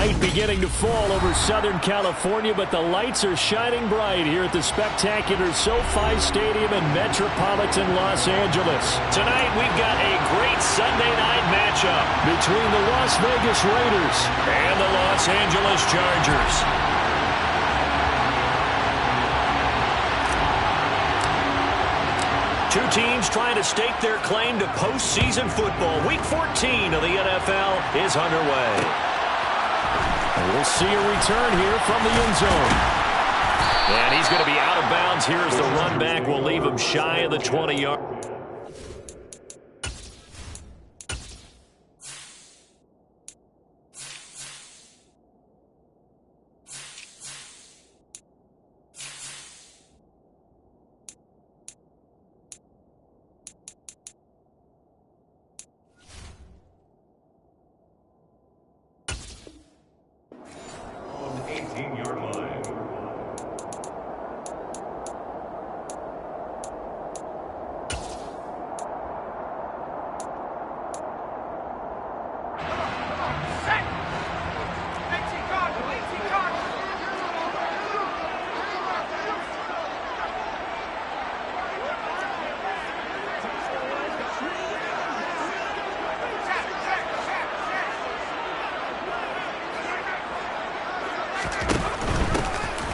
Night beginning to fall over Southern California, but the lights are shining bright here at the spectacular SoFi Stadium in metropolitan Los Angeles. Tonight, we've got a great Sunday night matchup between the Las Vegas Raiders and the Los Angeles Chargers. Two teams trying to stake their claim to postseason football. Week 14 of the NFL is underway. And we'll see a return here from the end zone. And he's going to be out of bounds here as the run back will leave him shy of the 20-yard.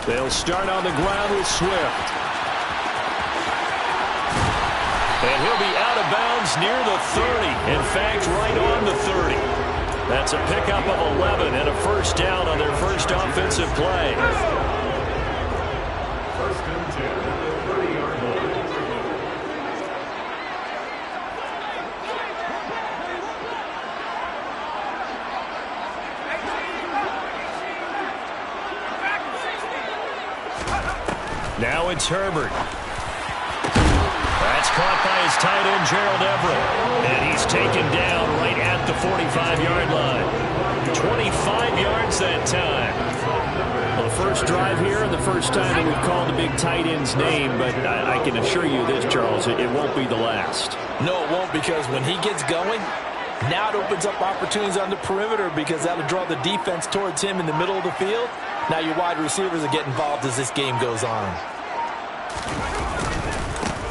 They'll start on the ground with Swift. And he'll be out of bounds near the 30. In fact, right on the 30. That's a pickup of 11 and a first down on their first offensive play. First and 10 at the 30-yard line. Now it's Herbert. That's caught by his tight end, Gerald Everett. And he's taken down right at the 45-yard line. 25 yards that time. Well, the first drive here and the first time that we've called the big tight end's name, but I can assure you this, Charles, it won't be the last. No, it won't, because when he gets going, now it opens up opportunities on the perimeter because that'll draw the defense towards him in the middle of the field. Now your wide receivers will get involved as this game goes on.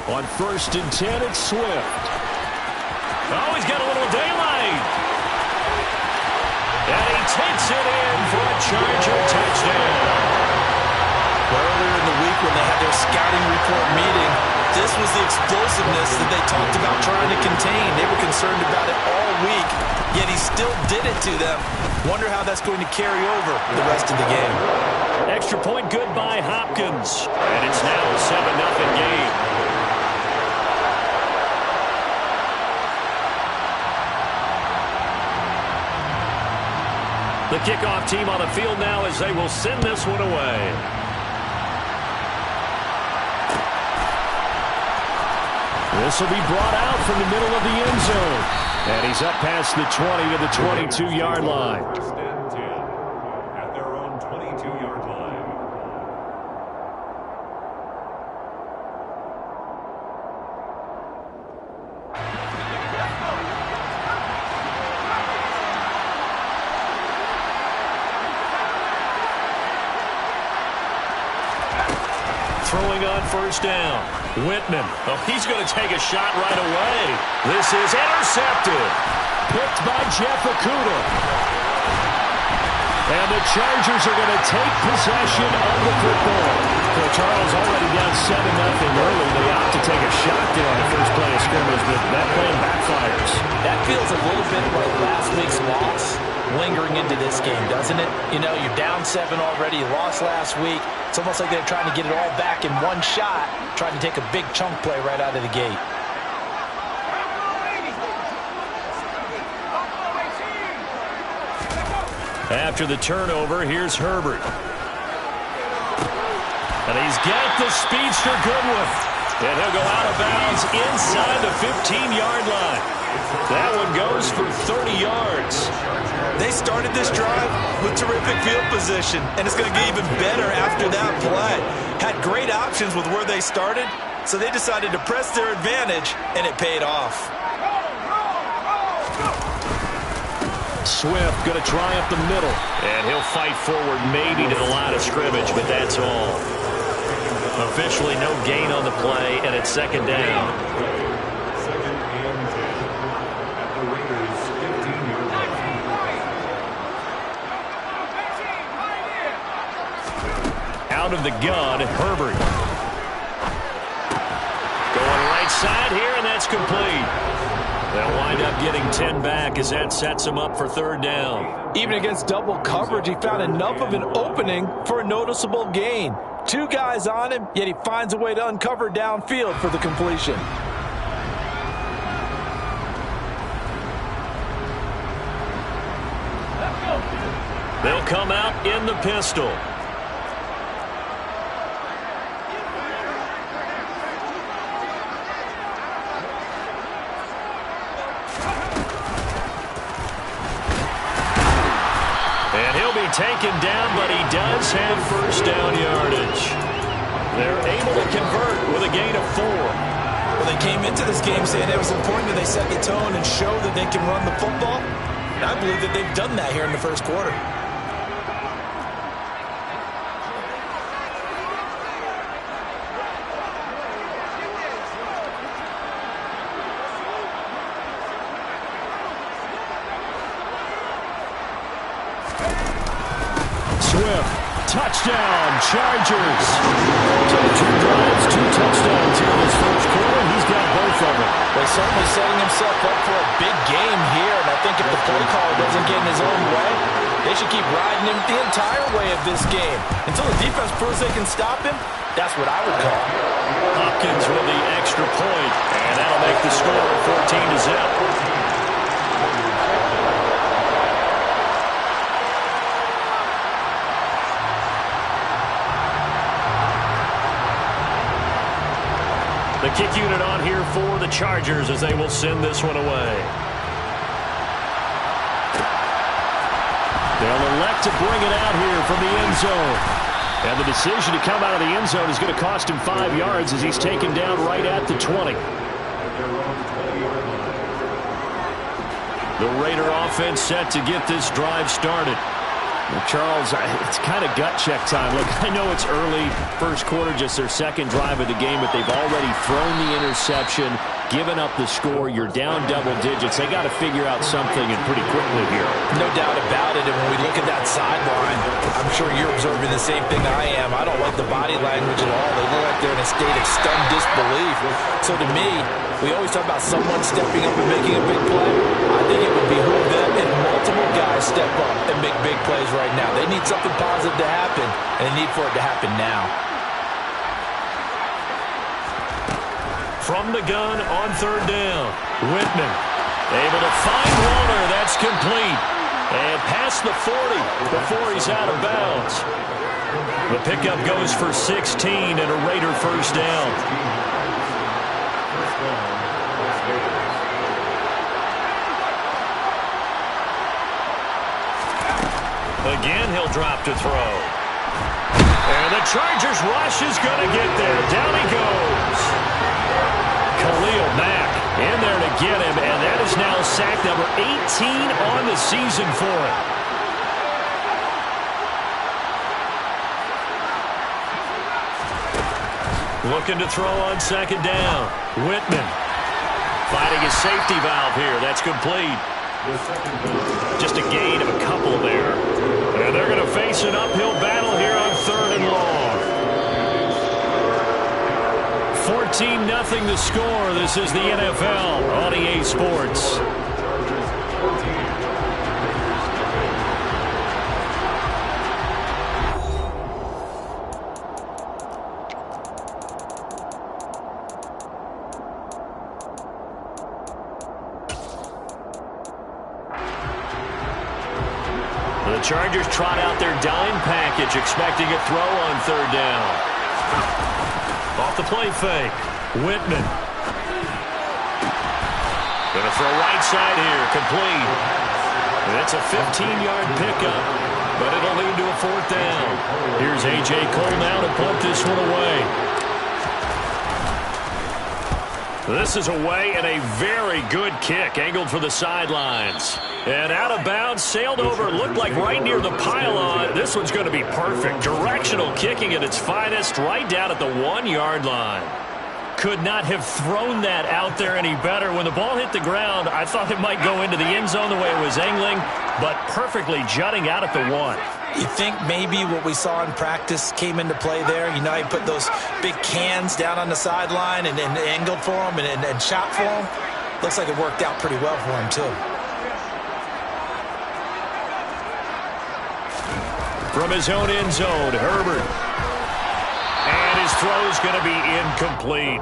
On first and 10, it's Swift. Oh, he's got a little daylight. And he takes it in for a Charger touchdown. Earlier in the week when they had their scouting report meeting, this was the explosiveness that they talked about trying to contain. They were concerned about it all week, yet he still did it to them. Wonder how that's going to carry over the rest of the game. Extra point good by Hopkins. And it's now a 7-0 game. The kickoff team on the field now as they will send this one away. This will be brought out from the middle of the end zone. And he's up past the 20 to the 22-yard line. First and 10 at their own 22-yard line. Throwing on first down. Whitman. Oh, he's going to take a shot right away. This is intercepted. Picked by Jeff Okudah. And the Chargers are going to take possession of the football. So Charles already down 7-0 early. They opt to take a shot there on the first play of scrimmage, but that plan backfires. That feels a little bit like last week's loss lingering into this game, doesn't it? You know, you're down 7 already. You lost last week. It's almost like they're trying to get it all back in one shot, trying to take a big chunk play right out of the gate. After the turnover, here's Herbert. And he's got the speedster Goodwin. And he'll go out of bounds inside the 15-yard line. That one goes for 30 yards. They started this drive with terrific field position, and it's going to get even better after that play. Had great options with where they started, so they decided to press their advantage, and it paid off. Swift going to try up the middle. And he'll fight forward maybe to the line of scrimmage, but that's all. Officially no gain on the play, and it's second down. Second and 10 at the Raiders' 15-yard line. Out of the gun, Herbert. Going right side here, and that's complete. They'll wind up getting 10 back as that sets him up for third down. Even against double coverage, he found enough of an opening for a noticeable gain. 2 guys on him, yet he finds a way to uncover downfield for the completion. They'll come out in the pistol. And he'll be taken down, but he does have first down yardage. They're able to convert with a gain of 4. Well, they came into this game saying it was important that they set the tone and show that they can run the football. And I believe that they've done that here in the first quarter. Swift, touchdown, Chargers. So 2 drives, 2 touchdowns here in this first quarter. He's got both of them. They're certainly setting himself up for a big game here, and I think if the play caller doesn't get in his own way, they should keep riding him the entire way of this game. Until the defense proves they can stop him, that's what I would call. Hopkins with the extra point, and that'll make the score 14-0. The kick unit on here for the Chargers as they will send this one away. They'll elect to bring it out here from the end zone. And the decision to come out of the end zone is going to cost him 5 yards as he's taken down right at the 20. The Raider offense set to get this drive started. Well, Charles, it's kind of gut check time. Look, I know it's early, first quarter, just their second drive of the game, but they've already thrown the interception, given up the score. You're down double digits. They got to figure out something, and pretty quickly here. No doubt about it. And when we look at that sideline, I'm sure you're observing the same thing I am. I don't like the body language at all. They look like they're in a state of stunned disbelief. So to me, we always talk about someone stepping up and making a big play. I think it would behoove them and multiple guys step up and make big plays right now. They need something positive to happen, and they need for it to happen now. From the gun on third down, Whitman able to find Warner. That's complete. And past the 40 before he's out of bounds. The pickup goes for 16 and a Raider first down. Again, he'll drop to throw. And the Chargers rush is going to get there. Down he goes. Khalil Mack in there to get him, and that is now sack number 18 on the season for him. Looking to throw on second down. Whitman fighting his safety valve here. That's complete. Just a gain of a couple there. And they're going to face an uphill battle here on third and long. 14-0 the score. This is the NFL on EA Sports. The Chargers trot out their dime package, expecting a throw on third down. Off the play fake. Whitman. Going to throw right side here. Complete. And it's a 15-yard pickup, but it'll lead to a fourth down. Here's A.J. Cole now to punt this one away. This is away and a very good kick, angled for the sidelines. And out of bounds, sailed over, looked like right near the pylon. This one's going to be perfect. Directional kicking at its finest, right down at the 1-yard line. Could not have thrown that out there any better. When the ball hit the ground, I thought it might go into the end zone the way it was angling, but perfectly jutting out at the 1. You think maybe what we saw in practice came into play there? You know, he put those big cans down on the sideline and angled for him and shot for him. Looks like it worked out pretty well for him, too. From his own end zone, Herbert. And his throw's going to be incomplete.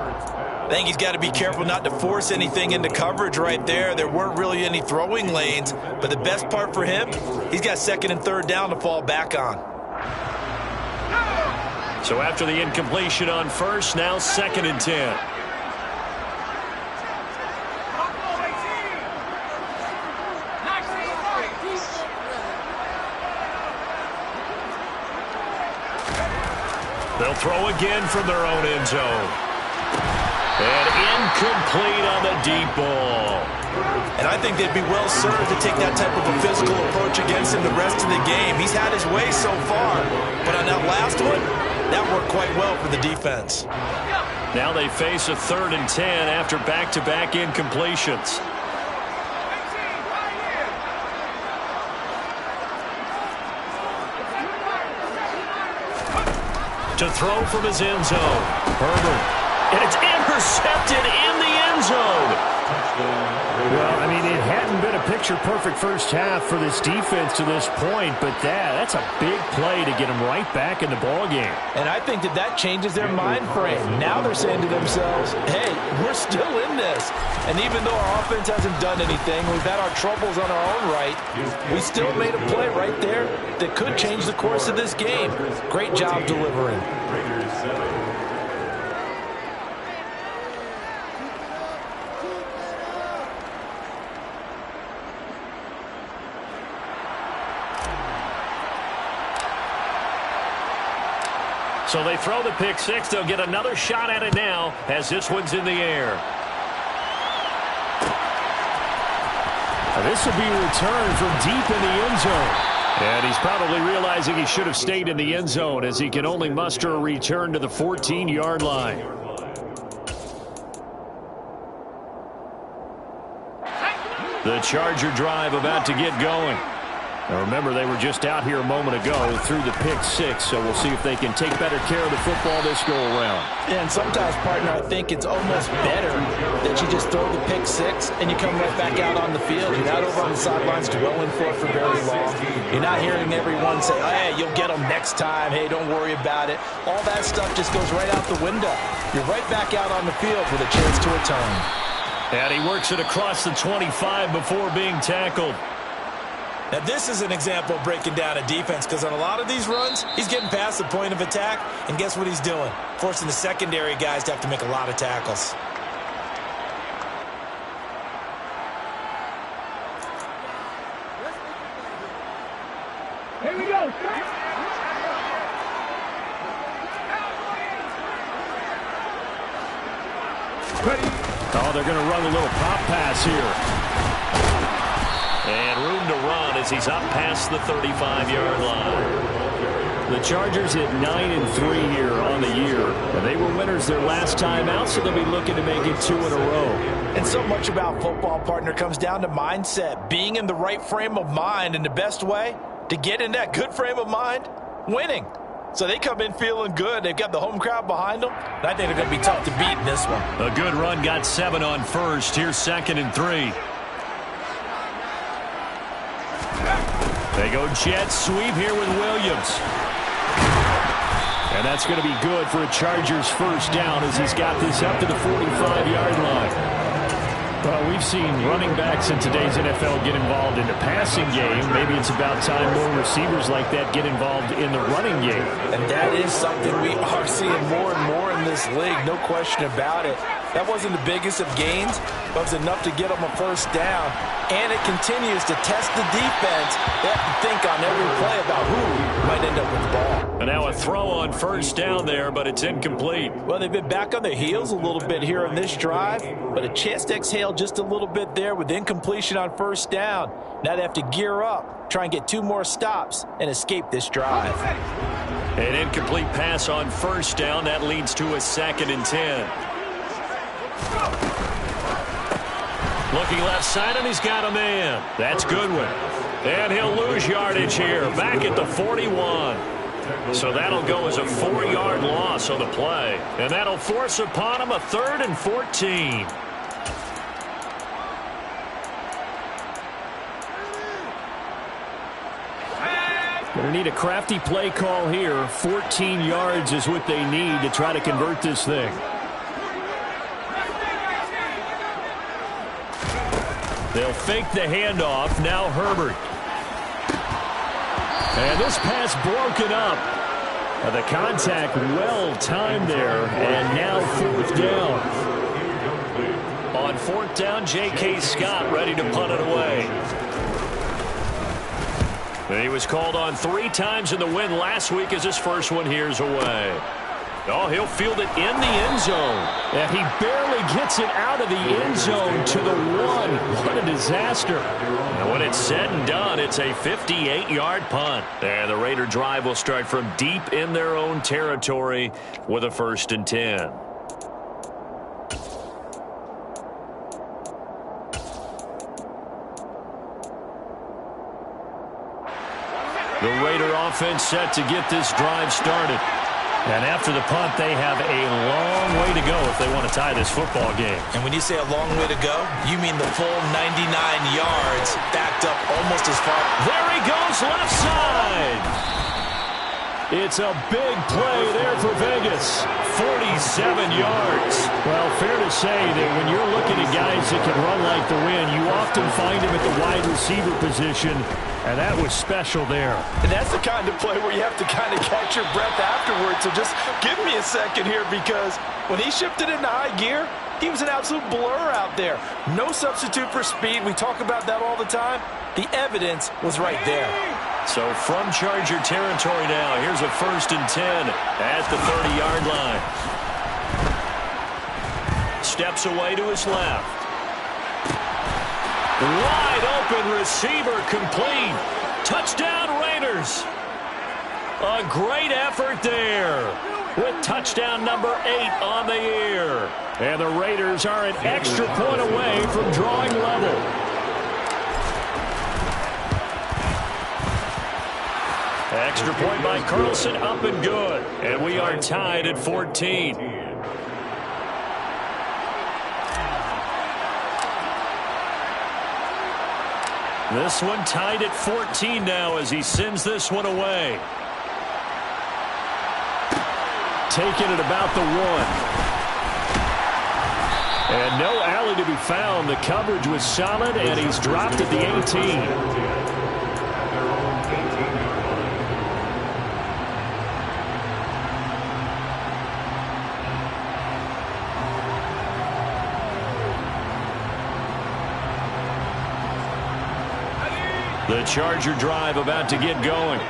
I think he's got to be careful not to force anything into coverage right there. There weren't really any throwing lanes, but the best part for him, he's got 2nd and 3rd down to fall back on. So after the incompletion on 1st, now 2nd and 10. They'll throw again from their own end zone. And incomplete on the deep ball. And I think they'd be well served to take that type of a physical approach against him the rest of the game. He's had his way so far, but on that last one, that worked quite well for the defense. Now they face a 3rd and 10 after back-to-back incompletions. To throw from his end zone, Herbert. And it's intercepted in the end zone. Well, I mean, it hadn't been a picture-perfect first half for this defense to this point, but that's a big play to get them right back in the ballgame. And I think that changes their mind frame. Now they're saying to themselves, hey, we're still in this. And even though our offense hasn't done anything, we've had our troubles on our own right, we still made a play right there that could change the course of this game. Great job delivering. So they throw the pick six. They'll get another shot at it now as this one's in the air. This will be a return from deep in the end zone. And he's probably realizing he should have stayed in the end zone as he can only muster a return to the 14-yard line. The Charger drive about to get going. Now remember, they were just out here a moment ago through the pick six, so we'll see if they can take better care of the football this go-around. And sometimes, partner, I think it's almost better that you just throw the pick six and you come right back out on the field. You're not over on the sidelines dwelling for it for very long. You're not hearing everyone say, oh, hey, you'll get them next time. Hey, don't worry about it. All that stuff just goes right out the window. You're right back out on the field with a chance to return. And he works it across the 25 before being tackled. Now, this is an example of breaking down a defense because on a lot of these runs, he's getting past the point of attack, and guess what he's doing? Forcing the secondary guys to have to make a lot of tackles. Here we go. Oh, they're going to run a little pop pass here. And room to run as he's up past the 35-yard line. The Chargers at 9-3 here on the year. And they were winners their last time out, so they'll be looking to make it 2 in a row. And so much about football, partner, comes down to mindset. Being in the right frame of mind, and the best way to get in that good frame of mind, winning. So they come in feeling good. They've got the home crowd behind them. And I think they're going to be tough to beat in this one. A good run got 7 on first. Here's 2nd and 3. They go jet sweep here with Williams. And that's going to be good for a Chargers first down as he's got this up to the 45-yard line. Well, we've seen running backs in today's NFL get involved in the passing game. Maybe it's about time more receivers like that get involved in the running game. And that is something we are seeing more and more in this league, no question about it. That wasn't the biggest of gains, but it was enough to get them a first down. And it continues to test the defense. They have to think on every play about who might end up with the ball. And now a throw on first down there, but it's incomplete. Well, they've been back on their heels a little bit here in this drive, but a chance to exhale just a little bit there with incompletion on first down. Now they have to gear up, try and get 2 more stops, and escape this drive. An incomplete pass on first down. That leads to a 2nd and 10. Looking left side, and he's got a man. That's Goodwin. And he'll lose yardage here, back at the 41. So that'll go as a 4-yard loss on the play. And that'll force upon him a 3rd and 14. Going to need a crafty play call here. 14 yards is what they need to try to convert this thing. They'll fake the handoff. Now Herbert. And this pass broken up. The contact well timed there. And now 4th down. On 4th down, J.K. Scott ready to punt it away. And he was called on 3 times in the win last week as his first one here's away. Oh, he'll field it in the end zone. And he barely gets it out of the end zone to the 1. What a disaster. And when it's said and done, it's a 58-yard punt. And the Raider drive will start from deep in their own territory with a 1st and 10. The Raider offense set to get this drive started. And after the punt, they have a long way to go if they want to tie this football game. And when you say a long way to go, you mean the full 99 yards backed up almost as far. There he goes, left side. It's a big play there for Vegas. 47 yards. Well, fair to say that when you're looking at guys that can run like the wind, you often find them at the wide receiver position, and that was special there. And that's the kind of play where you have to kind of catch your breath afterwards. So just give me a second here, because when he shifted into high gear, he was an absolute blur out there. No substitute for speed. We talk about that all the time. The evidence was right there. So from Charger territory now, here's a 1st and 10 at the 30-yard line. Steps away to his left. Wide open receiver complete. Touchdown Raiders. A great effort there with touchdown number 8 on the year. And the Raiders are an extra point away from drawing level. Extra point by Carlson, up and good. And we are tied at 14. This one tied at 14 now as he sends this one away. Taking it about the 1. And no alley to be found. The coverage was solid, and he's dropped at the 18. The Charger drive about to get going.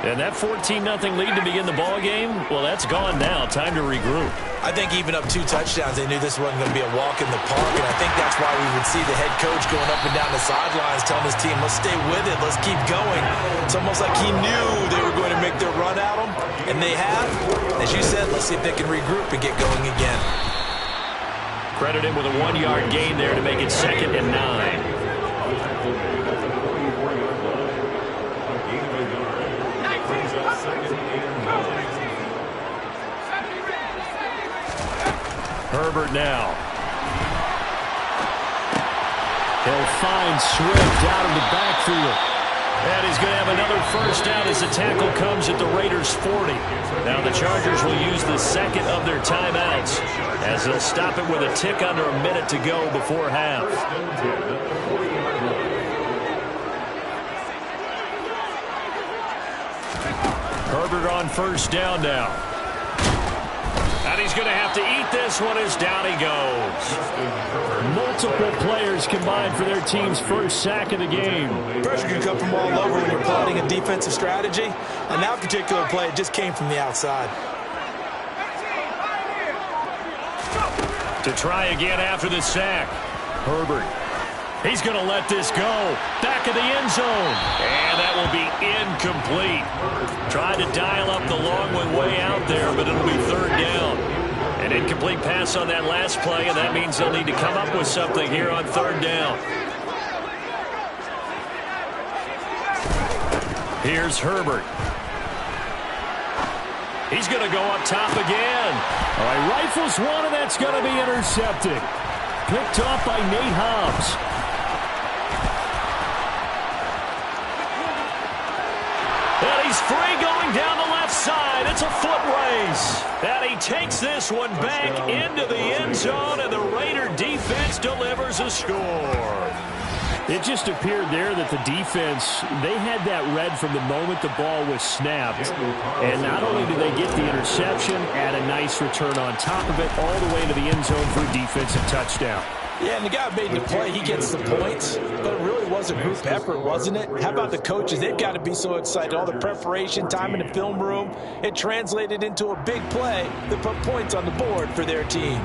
And that 14-0 lead to begin the ball game, well, that's gone now. Time to regroup. I think even up 2 touchdowns, they knew this wasn't going to be a walk in the park, and I think that's why we would see the head coach going up and down the sidelines telling his team, let's stay with it, let's keep going. It's almost like he knew they were going to make their run at him, and they have. As you said, let's see if they can regroup and get going again. Credit him with a 1-yard gain there to make it 2nd and 9. Herbert now. He'll find Swift out of the backfield. And he's going to have another 1st down as the tackle comes at the Raiders' 40. Now the Chargers will use the 2nd of their timeouts as they'll stop it with a tick under a minute to go before half. Herbert on 1st down now. And he's he's going to have to eat this one as down he goes. Multiple players combined for their team's first sack of the game. Pressure can come from all over when you're plotting a defensive strategy. And that particular play just came from the outside. To try again after the sack. Herbert. He's going to let this go. Back of the end zone. And that will be incomplete. Tried to dial up the long one way out there, but it'll be third down. An incomplete pass on that last play, and that means they'll need to come up with something here on third down. Here's Herbert. He's going to go up top again. All right, rifles one, and that's going to be intercepted. Picked off by Nate Hobbs. And he's free going down the left side. It's a foot race. And he takes this one back into the end zone, and the Raider defense delivers a score. It just appeared there that the defense, they had that read from the moment the ball was snapped. And not only did they get the interception, add a nice return on top of it, all the way to the end zone for a defensive touchdown. Yeah, and the guy made the play. He gets the points. But it really was a group effort, wasn't it? How about the coaches? They've got to be so excited. All the preparation, time in the film room, it translated into a big play that put points on the board for their team.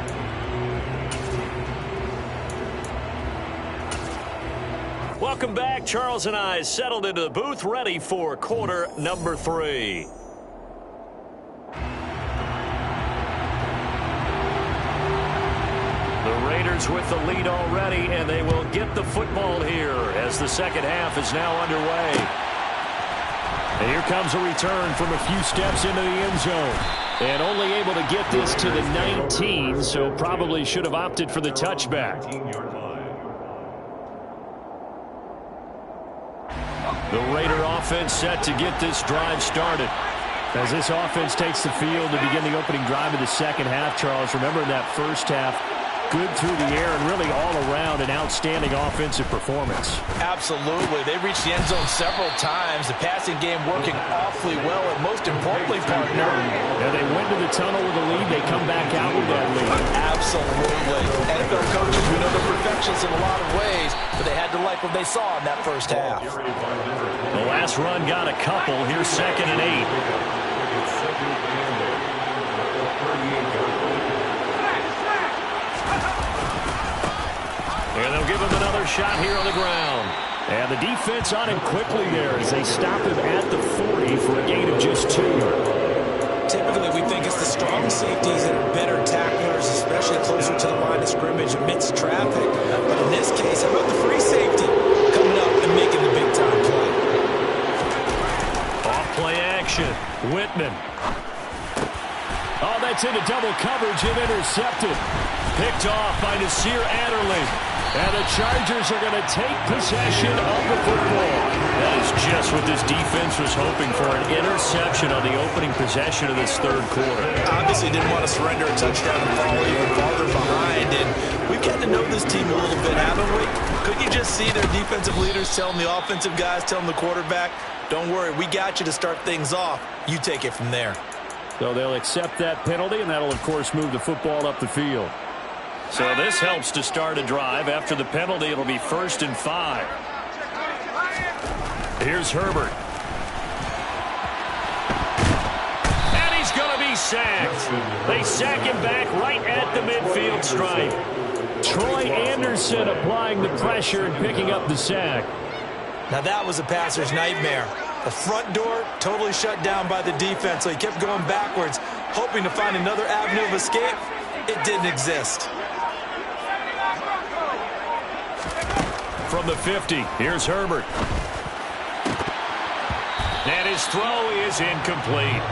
Welcome back. Charles and I settled into the booth, ready for quarter number 3. The Raiders with the lead already, and they will get the football here as the second half is now underway. And here comes a return from a few steps into the end zone. And only able to get this to the 19, so probably should have opted for the touchback. The Raider offense set to get this drive started. As this offense takes the field to begin the opening drive of the second half, Charles, remember in that first half, good through the air and really all around an outstanding offensive performance. Absolutely. They reached the end zone several times. The passing game working awfully well, and most importantly, partner. Yeah, they went to the tunnel with a lead. They come back out with that lead. Absolutely. NFL coaches, we know they're perfectionists in a lot of ways, but they had to like what they saw in that first half. The last run got a couple. Here's 2nd and 8. And they'll give him another shot here on the ground. And the defense on him quickly there as they stop him at the 40 for a gain of just 2. Typically, we think it's the strong safeties that are better tacklers, especially closer to the line of scrimmage amidst traffic. But in this case, how about the free safety coming up and making the big-time play? Off-play action. Whitman. Oh, that's into double coverage and intercepted. Picked off by Nasir Adderley. And the Chargers are going to take possession of the football. That is just what this defense was hoping for, an interception on the opening possession of this third quarter. Obviously didn't want to surrender a touchdown and fall even farther behind. And we've gotten to know this team a little bit, haven't we? Couldn't you just see their defensive leaders telling the offensive guys, telling the quarterback, don't worry, we got you to start things off. You take it from there. So they'll accept that penalty, and that'll, of course, move the football up the field. So this helps to start a drive. After the penalty, it'll be 1st and 5. Here's Herbert. And he's going to be sacked. They sack him back right at the midfield stripe. Troy Anderson applying the pressure and picking up the sack. Now that was a passer's nightmare. The front door totally shut down by the defense, so he kept going backwards, hoping to find another avenue of escape. It didn't exist. From the 50, here's Herbert. And his throw is incomplete.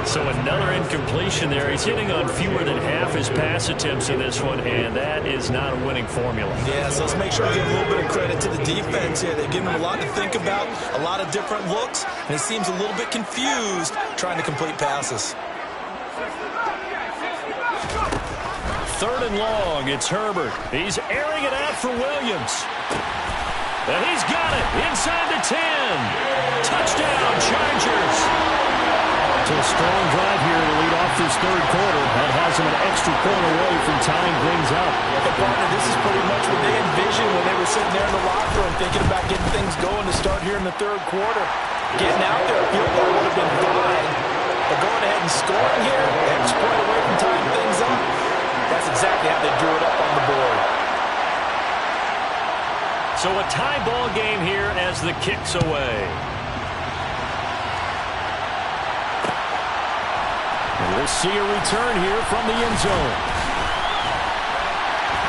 So another incompletion there. He's hitting on fewer than half his pass attempts in this one, and that is not a winning formula. Yeah, so let's make sure we give a little bit of credit to the defense here. They've given him a lot to think about, a lot of different looks, and he seems a little bit confused trying to complete passes. 3rd and long, it's Herbert. He's airing it out for Williams. And he's got it inside the 10. Touchdown, Chargers. So a strong drive here to lead off this third quarter. That has them an extra point away from tying things up. Hey, partner, this is pretty much what they envisioned when they were sitting there in the locker room thinking about getting things going to start here in the third quarter. Getting out there, a field goal would have been fine. But going ahead and scoring here, extra point away from tying things up, that's exactly how they drew it up on the board. So a tie ball game here as the kick's away. And we'll see a return here from the end zone.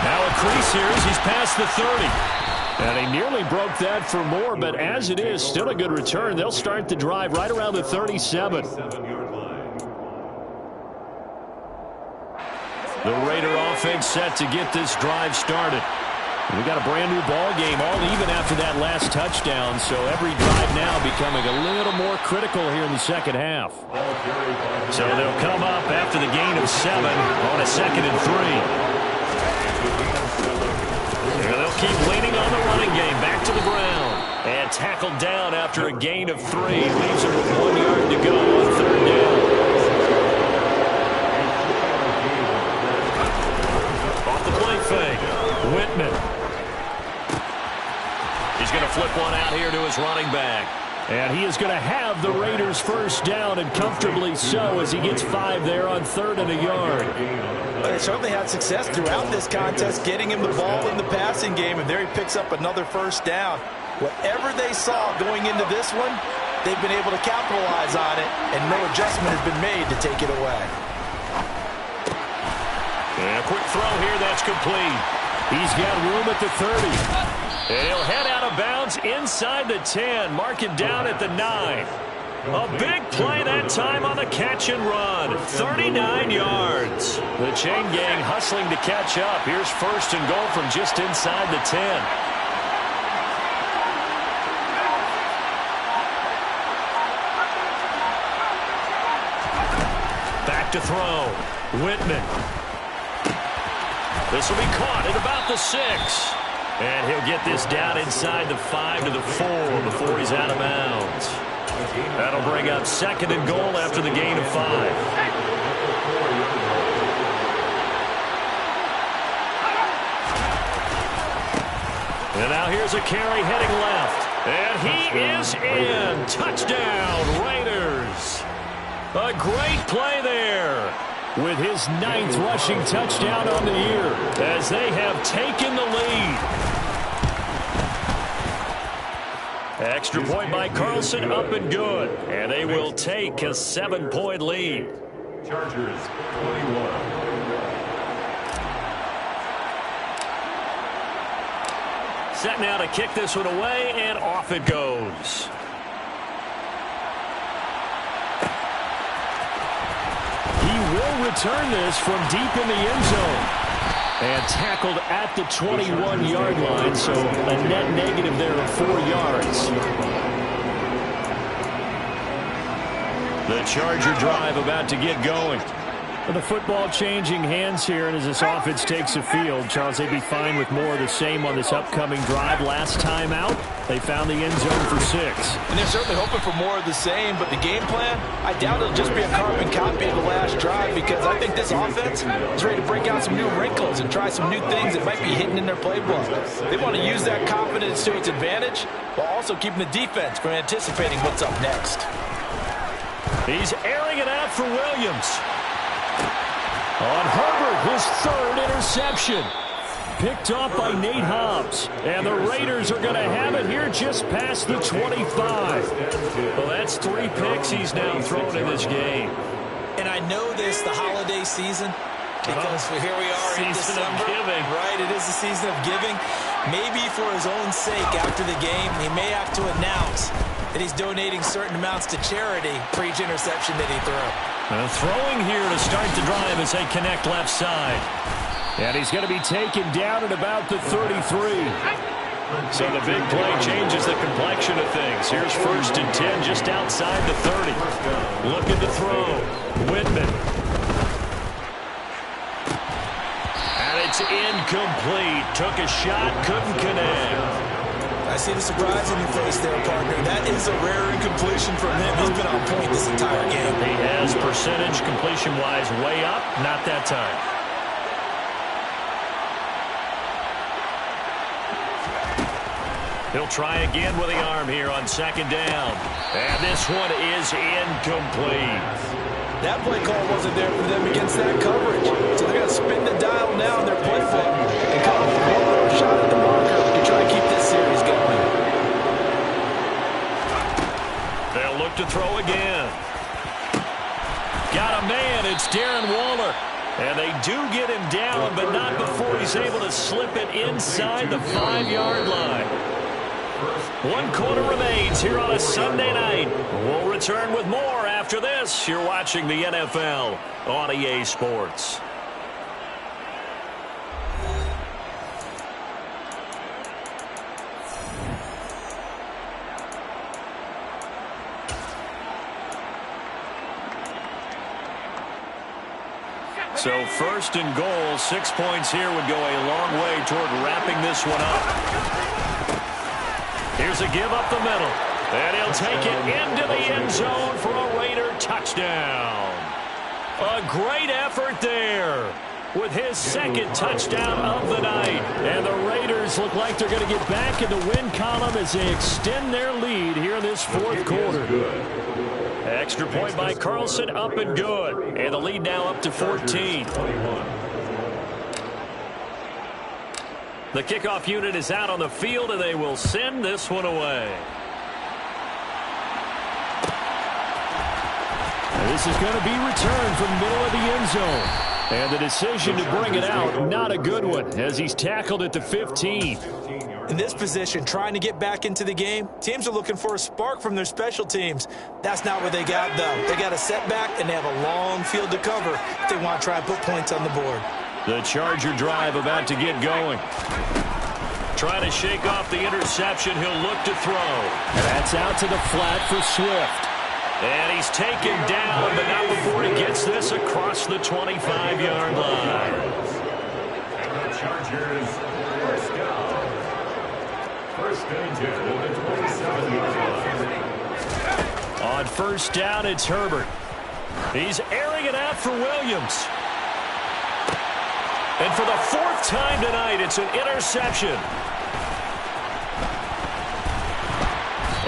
Now a crease here as he's past the 30. And he nearly broke that for more, but as it is, still a good return. They'll start the drive right around the 37. The Raider offense set to get this drive started. We got a brand new ball game, all even after that last touchdown, so every drive now becoming a little more critical here in the second half. So they'll come up after the gain of 7 on a 2nd and 3. And they'll keep leaning on the running game, back to the ground. And tackled down after a gain of 3. Leaves it with 1 yard to go on 3rd down. Off the play fake, Whitman. He's going to flip one out here to his running back. And he is going to have the Raiders first down, and comfortably so, as he gets 5 there on 3rd and a yard. They certainly had success throughout this contest, getting him the ball in the passing game, and there he picks up another first down. Whatever they saw going into this one, they've been able to capitalize on it, and no adjustment has been made to take it away. And a quick throw here, that's complete. He's got room at the 30. And he'll head out of bounds inside the 10, mark it down at the 9. A big play that time on the catch and run. 39 yards. The chain gang hustling to catch up. Here's 1st and goal from just inside the 10. Back to throw. Whitman. This will be caught at about the 6. And he'll get this down inside the 5 to the 4 before he's out of bounds. That'll bring up 2nd and goal after the gain of 5. And now here's a carry heading left. And he is in. Touchdown, Raiders. A great play there. With his 9th rushing touchdown on the year, as they have taken the lead. Extra point by Carlson, up and good. And they will take a 7-point lead. Chargers, 21. Set now to kick this one away, and off it goes. He will return this from deep in the end zone. And tackled at the 21-yard line, so a net negative there of 4 yards. The Charger drive about to get going. With the football changing hands here, and as this offense takes the field, Charles, they'd be fine with more of the same on this upcoming drive. Last time out, they found the end zone for 6. And they're certainly hoping for more of the same, but the game plan, I doubt it'll just be a carbon copy of the last drive, because I think this offense is ready to break out some new wrinkles and try some new things that might be hidden in their playbook. They want to use that confidence to its advantage, while also keeping the defense from anticipating what's up next. He's airing it out for Williams. On Herbert, his 3rd interception. Picked off by Nate Hobbs. And the Raiders are going to have it here just past the 25. Well, that's 3 picks he's now thrown in this game. And I know this, the holiday season, because here we are in Season December. of giving. Right, it is the season of giving. Maybe for his own sake after the game, he may have to announce that he's donating certain amounts to charity for each interception that he threw. Throwing here to start the drive as they connect left side. And he's going to be taken down at about the 33. So the big play changes the complexion of things. Here's 1st and 10 just outside the 30. Looking to throw. Whitman. And it's incomplete. Took a shot, couldn't connect. I see the surprise in your face there, partner. That is a rare incompletion from him. He's been on point this entire game. He has percentage completion-wise way up, not that time. He'll try again with the arm here on second down. And this one is incomplete. That play call wasn't there for them against that coverage. So they're going to spin the dial now in their playbook and come up with one more shot at the marker to try and keep this series going. They'll look to throw again. Got a man. It's Darren Waller. And they do get him down, but not before he's able to slip it inside the 5-yard line. 1 quarter remains here on a Sunday night. We'll return with more after this. You're watching the NFL on EA Sports. So first and goal, 6 points here would go a long way toward wrapping this one up. Here's a give up the middle. And he'll take it into the end zone for a Raider touchdown. A great effort there with his second touchdown of the night. And the Raiders look like they're going to get back in the win column as they extend their lead here in this fourth quarter. Extra point by Carlson, up and good. And the lead now up to 14. The kickoff unit is out on the field, and they will send this one away. This is going to be returned from the middle of the end zone. And the decision to bring it out, not a good one, as he's tackled at the 15. In this position, trying to get back into the game, teams are looking for a spark from their special teams. That's not what they got, though. They got a setback, and they have a long field to cover if they want to try and put points on the board. The Charger drive about to get going. Trying to shake off the interception. He'll look to throw. And that's out to the flat for Swift. And he's taken down, but not before he gets this across the 25-yard line. And the Chargers first down. First and 10 at the 27-yard line. On first down, it's Herbert. He's airing it out for Williams. And for the fourth time tonight, it's an interception.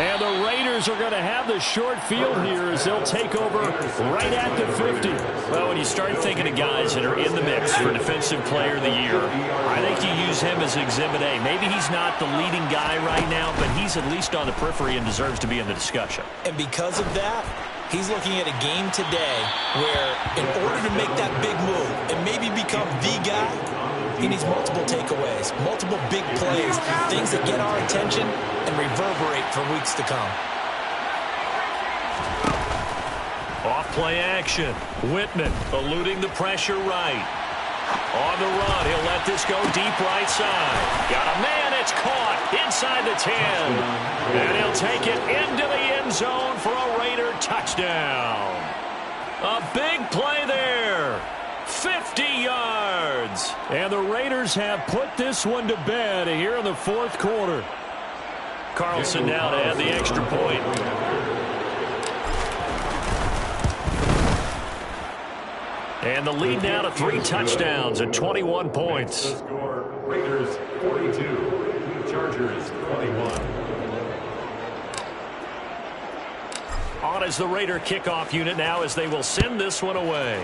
And the Raiders are going to have the short field here as they'll take over right at the 50. Well, when you start thinking of guys that are in the mix for Defensive Player of the Year, I think you use him as Exhibit A. Maybe he's not the leading guy right now, but he's at least on the periphery and deserves to be in the discussion. And because of that, he's looking at a game today where in order to make that big move and maybe become the guy, he needs multiple takeaways, multiple big plays, things that get our attention and reverberate for weeks to come. Off play action. Whitman eluding the pressure right. On the run, he'll let this go deep right side. Got a man, it's caught inside the 10. And he'll take it into the end zone for a Raider touchdown. A big play there. 50 yards. And the Raiders have put this one to bed here in the fourth quarter. Carlson now to add the extra point. And the lead now to 3 touchdowns at 21 points. The score, Raiders 42, Chargers 21. On as the Raider kickoff unit now as they will send this one away.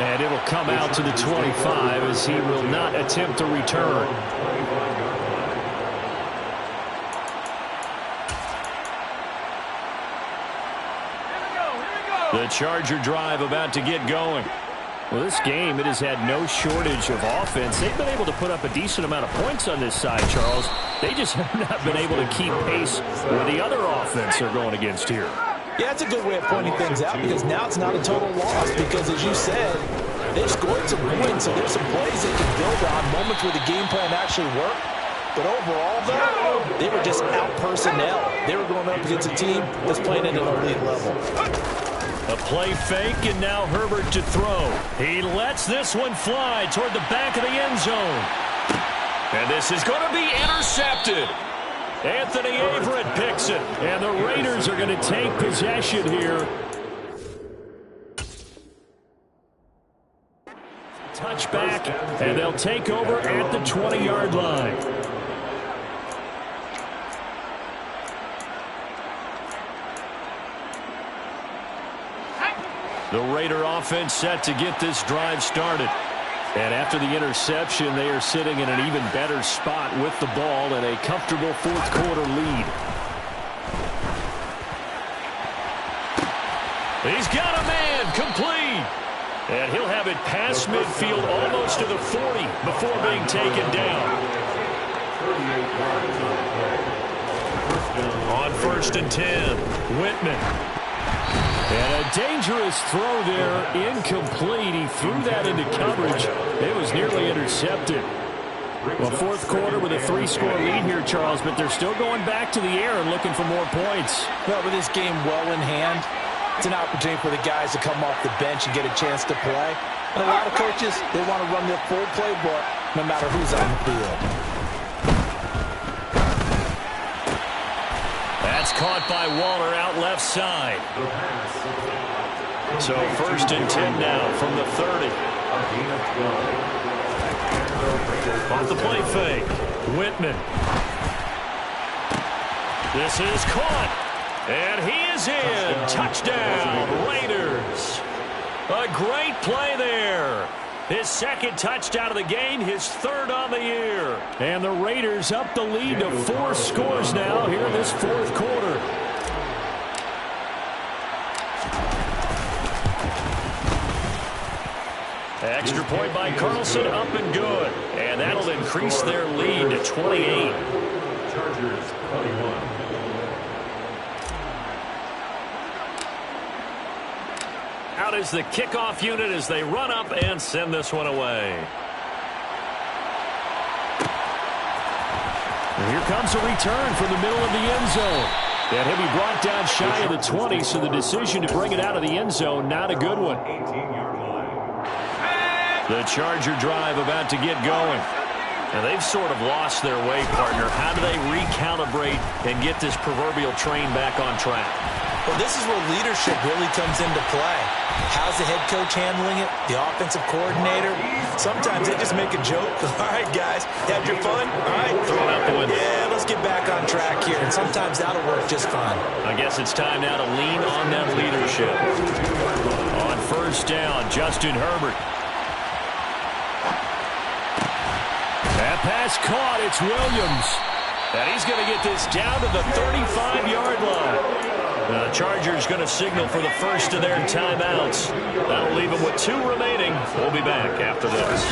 And it'll come out to the 25 as he will not attempt to return. The Charger drive about to get going. Well, this game, it has had no shortage of offense. They've been able to put up a decent amount of points on this side, Charles. They just have not been able to keep pace with the other offense they're going against here. Yeah, that's a good way of pointing things out because now it's not a total loss because, as you said, they've scored some points, so there's some plays they can build on, moments where the game plan actually worked. But overall, though, they were just out personnel. They were going up against a team that's playing at an elite level. A Play fake, and now Herbert to throw. He lets this one fly toward the back of the end zone. And this is going to be intercepted. Anthony Averett picks it, and the Raiders are going to take possession here. Touchback, and they'll take over at the 20-yard line. The Raider offense set to get this drive started. And after the interception, they are sitting in an even better spot with the ball and a comfortable fourth quarter lead. He's got a man, complete. And he'll have it past midfield almost to the 40 before being taken down. On 1st and 10, Whitman. And a dangerous throw there, incomplete. He threw that into coverage. It was nearly intercepted. Well, fourth quarter with a 3-score lead here, Charles, but they're still going back to the air and looking for more points. Well, with this game well in hand, it's an opportunity for the guys to come off the bench and get a chance to play. And a lot of coaches, they want to run their full playbook no matter who's on the field. That's caught by Waller out left side. So 1st and 10 now from the 30. Off the play fake. Whitman. This is caught. And he is in. Touchdown, Raiders. A great play there. His second touchdown of the game, his 3rd on the year. And the Raiders up the lead to 4 scores now here in this fourth quarter. Extra point by Carlson, up and good. And that'll increase their lead to 28. Chargers 21. Out is the kickoff unit as they run up and send this one away. And here comes a return from the middle of the end zone. And he'll be brought down shy of the 20, so the decision to bring it out of the end zone, not a good one. 18-yard line. The Charger drive about to get going. And they've sort of lost their way, partner. How do they recalibrate and get this proverbial train back on track? Well, this is where leadership really comes into play. How's the head coach handling it? The offensive coordinator? Sometimes they just make a joke. All right, guys, had your fun? All right, throw it out the window. Yeah, let's get back on track here. And sometimes that'll work just fine. I guess it's time now to lean on that leadership. On 1st down, Justin Herbert. That pass caught. It's Williams. And he's going to get this down to the 35-yard line. The Chargers going to signal for the first of their timeouts. That'll leave them with 2 remaining. We'll be back after this.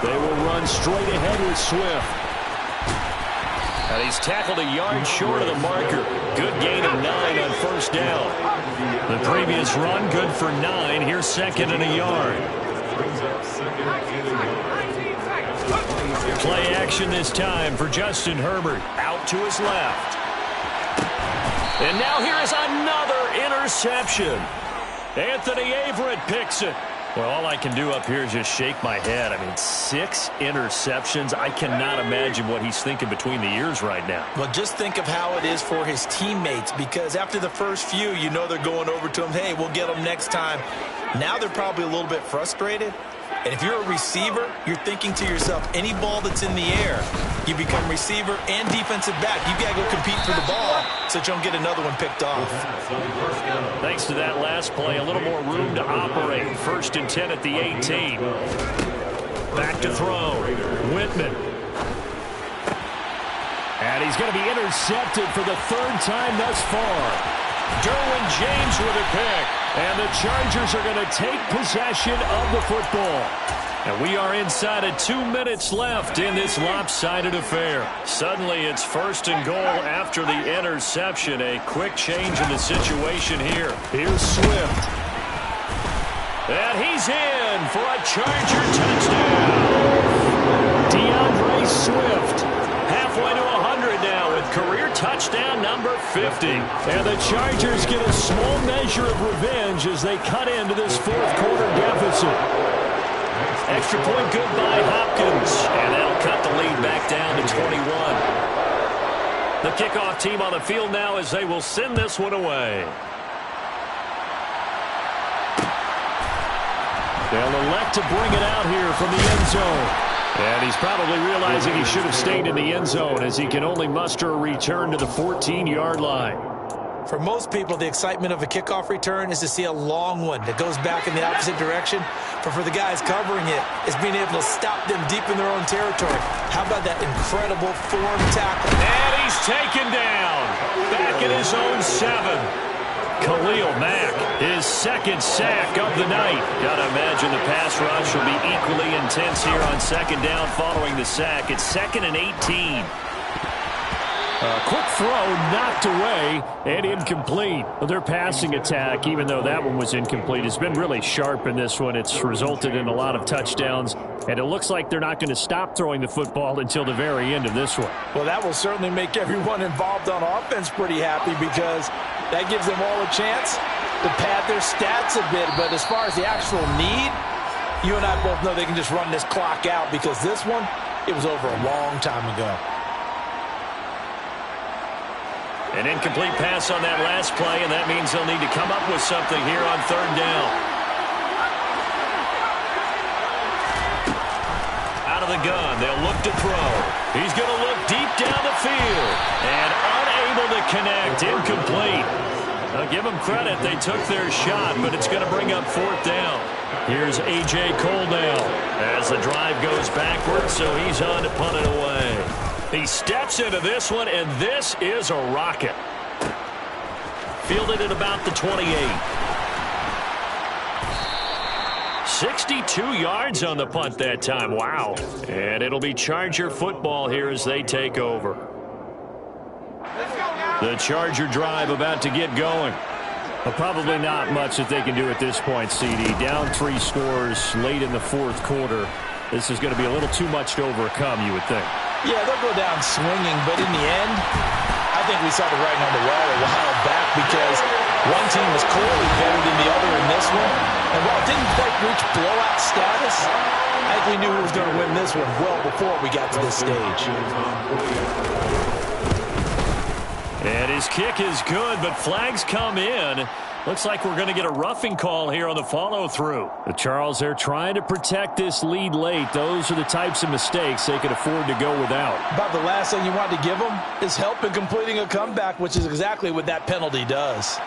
They will run straight ahead with Swift. And he's tackled a yard short of the marker. Good gain of 9 on 1st down. The previous run, good for 9. Here's 2nd and a yard. Play action this time for Justin Herbert. Out to his left. And now here is another interception. Anthony Averett picks it. Well, all I can do up here is just shake my head. I mean, 6 interceptions. I cannot imagine what he's thinking between the ears right now. Well, just think of how it is for his teammates, because after the first few, you know they're going over to him, hey, we'll get them next time. Now they're probably a little bit frustrated. And if you're a receiver, you're thinking to yourself, any ball that's in the air, you become receiver and defensive back. You've got to go compete for the ball so that you don't get another one picked off. Thanks to that last play, a little more room to operate. 1st and 10 at the 18. Back to throw. Whitman. And he's going to be intercepted for the 3rd time thus far. Derwin James with a pick. And the Chargers are going to take possession of the football. And we are inside of 2 minutes left in this lopsided affair. Suddenly it's 1st and goal after the interception. A quick change in the situation here. Here's Swift. And he's in for a Charger touchdown. DeAndre Swift halfway to 100 now with career touchdown number 50. And the Chargers get a small measure of revenge as they cut into this fourth quarter deficit. Extra point good by Hopkins. And that'll cut the lead back down to 21. The kickoff team on the field now as they will send this one away. They'll elect to bring it out here from the end zone. And he's probably realizing he should have stayed in the end zone as he can only muster a return to the 14-yard line. For most people, the excitement of a kickoff return is to see a long one that goes back in the opposite direction. But for the guys covering it, it's being able to stop them deep in their own territory. How about that incredible form tackle? And he's taken down. Back in his own 7. Khalil Mack, his second sack of the night. Gotta imagine the pass rush will be equally intense here on second down following the sack. It's 2nd and 18. A quick throw knocked away and incomplete. Their passing attack, even though that one was incomplete, has been really sharp in this one. It's resulted in a lot of touchdowns, and it looks like they're not going to stop throwing the football until the very end of this one. Well, that will certainly make everyone involved on offense pretty happy because that gives them all a chance to pad their stats a bit. But as far as the actual need, you and I both know they can just run this clock out because this one, it was over a long time ago. An incomplete pass on that last play, and that means they'll need to come up with something here on third down. Out of the gun, they'll look to throw. He's going to look deep down the field, and unable to connect, incomplete. I'll give them credit, they took their shot, but it's going to bring up fourth down. Here's A.J. Cole now as the drive goes backwards, so he's on to punt it away. He steps into this one, and this is a rocket. Fielded at about the 28. 62 yards on the punt that time. Wow. And it'll be Charger football here as they take over. The Charger drive about to get going. Well, probably not much that they can do at this point, CD. Down 3 scores late in the fourth quarter. This is going to be a little too much to overcome, you would think. Yeah, they'll go down swinging, but in the end, I think we saw the writing on the wall a while back because one team was clearly better than the other in this one. And while it didn't quite reach blowout status, I think we knew who was going to win this one well before we got to this stage. And his kick is good, but flags come in. Looks like we're going to get a roughing call here on the follow-through. The Charles, they're trying to protect this lead late. Those are the types of mistakes they could afford to go without. About the last thing you want to give them is help in completing a comeback, which is exactly what that penalty does.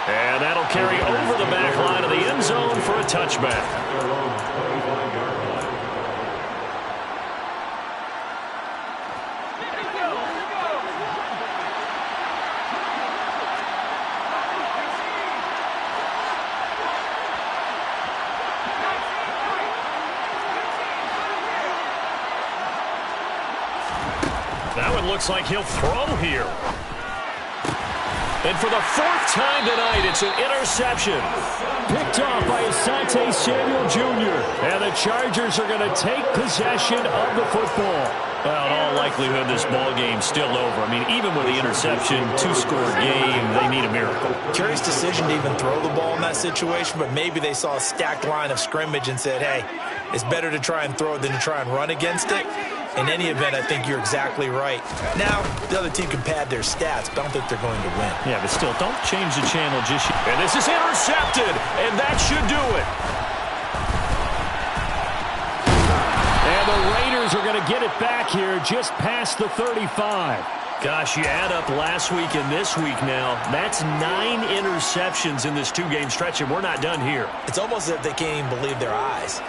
And that'll carry over the back line of the end zone for a touchback. That one looks like he'll throw here. And for the 4th time tonight, it's an interception. Picked off by Asante Samuel Jr. And the Chargers are going to take possession of the football. Well, in all likelihood, this ball game's still over. I mean, even with the interception, 2-score game, they need a miracle. Curious decision to even throw the ball in that situation, but maybe they saw a stacked line of scrimmage and said, hey, it's better to try and throw it than to try and run against it. In any event, I think you're exactly right. Now, the other team can pad their stats, but I don't think they're going to win. Yeah, but still, don't change the channel just yet. And this is intercepted, and that should do it. And the Raiders are going to get it back here just past the 35. Gosh, you add up last week and this week now. That's 9 interceptions in this 2-game stretch, and we're not done here. It's almost as if they can't even believe their eyes.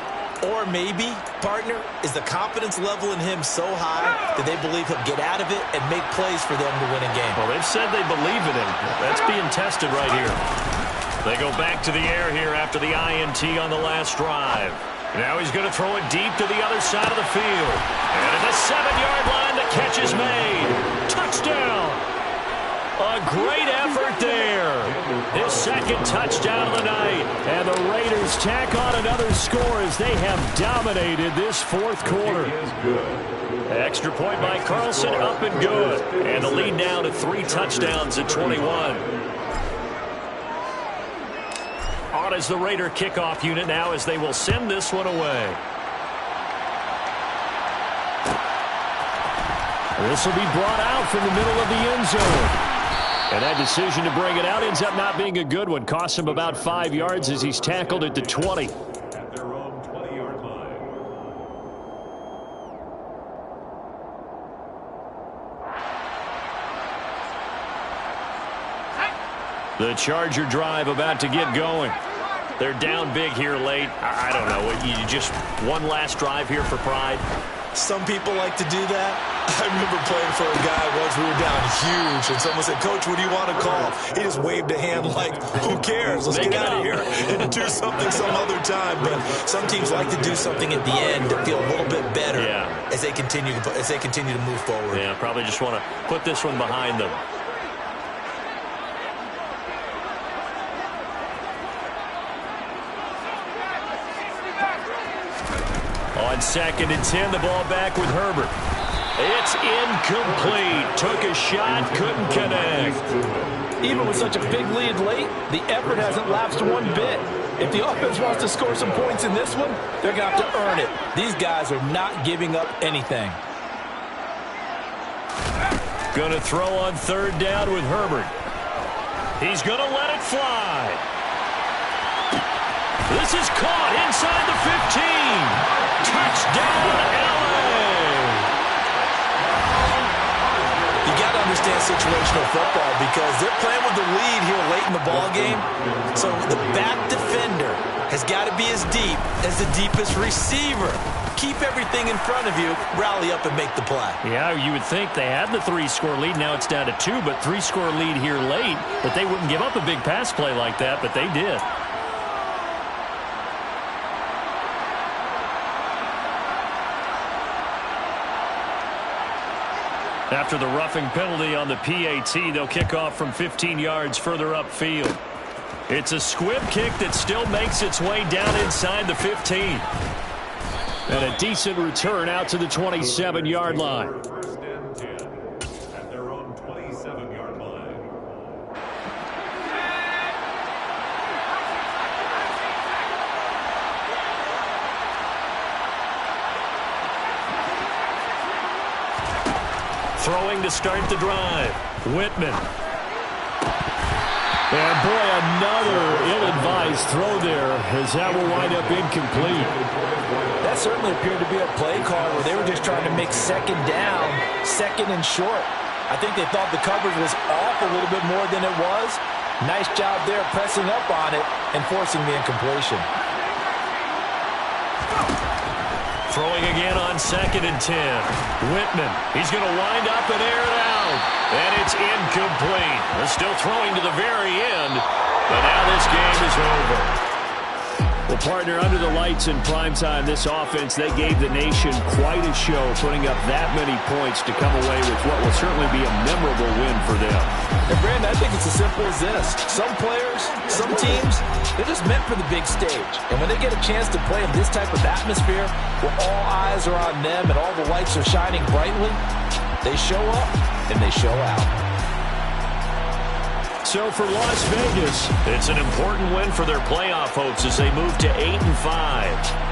Or maybe, partner, is the confidence level in him so high that they believe he'll get out of it and make plays for them to win a game. Well, they've said they believe in him. That's being tested right here. They go back to the air here after the INT on the last drive. Now he's going to throw it deep to the other side of the field. And at the 7-yard line, the catch is made. Touchdown! A great effort there. His second touchdown of the night. And the Raiders tack on another score as they have dominated this fourth quarter. Extra point by Carlson, up and good. And the lead now to 3 touchdowns at 21. On as the Raider kickoff unit now as they will send this one away. This will be brought out from the middle of the end zone. And that decision to bring it out ends up not being a good one. Costs him about 5 yards as he's tackled at the 20. At their own 20-yard line. The Charger drive about to get going. They're down big here late. I don't know. You just one last drive here for pride? Some people like to do that. I remember playing for a guy once. We were down huge, and someone said, "Coach, what do you want to call?" He just waved a hand like, "Who cares? Let's get out of here and do something some other time." But some teams like to do something at the end to feel a little bit better as they continue to move forward. Yeah, probably just want to put this one behind them. On 2nd and 10, the ball back with Herbert. It's incomplete. Took a shot, couldn't connect. Even with such a big lead late, the effort hasn't lapsed one bit. If the offense wants to score some points in this one, they're going to have to earn it. These guys are not giving up anything. Going to throw on 3rd down with Herbert. He's going to let it fly. This is caught inside the 15. Touchdown, LA! You got to understand situational football because they're playing with the lead here late in the ball game. So the back defender has got to be as deep as the deepest receiver. Keep everything in front of you, rally up and make the play. Yeah, you would think they had the 3-score lead. Now it's down to 2, but 3-score lead here late. That they wouldn't give up a big pass play like that, but they did. After the roughing penalty on the PAT, they'll kick off from 15 yards further upfield. It's a squib kick that still makes its way down inside the 15. And a decent return out to the 27-yard line. 1st and 10 at their own 27-yard line. Throwing to start the drive. Whitman. And boy, another ill-advised throw there as that will wind up incomplete. That certainly appeared to be a play call where they were just trying to make 2nd down, 2nd and short. I think they thought the coverage was off a little bit more than it was. Nice job there pressing up on it and forcing the incompletion. Throwing again on 2nd and 10. Whitman, he's going to wind up and air it out. And it's incomplete. They're still throwing to the very end. But now this game is over. Well, partner, under the lights in primetime, this offense, they gave the nation quite a show, putting up that many points to come away with what will certainly be a memorable win for them. And, Brandon, I think it's as simple as this. Some players, some teams, they're just meant for the big stage. And when they get a chance to play in this type of atmosphere where all eyes are on them and all the lights are shining brightly, they show up and they show out. So for Las Vegas, it's an important win for their playoff hopes as they move to 8-5.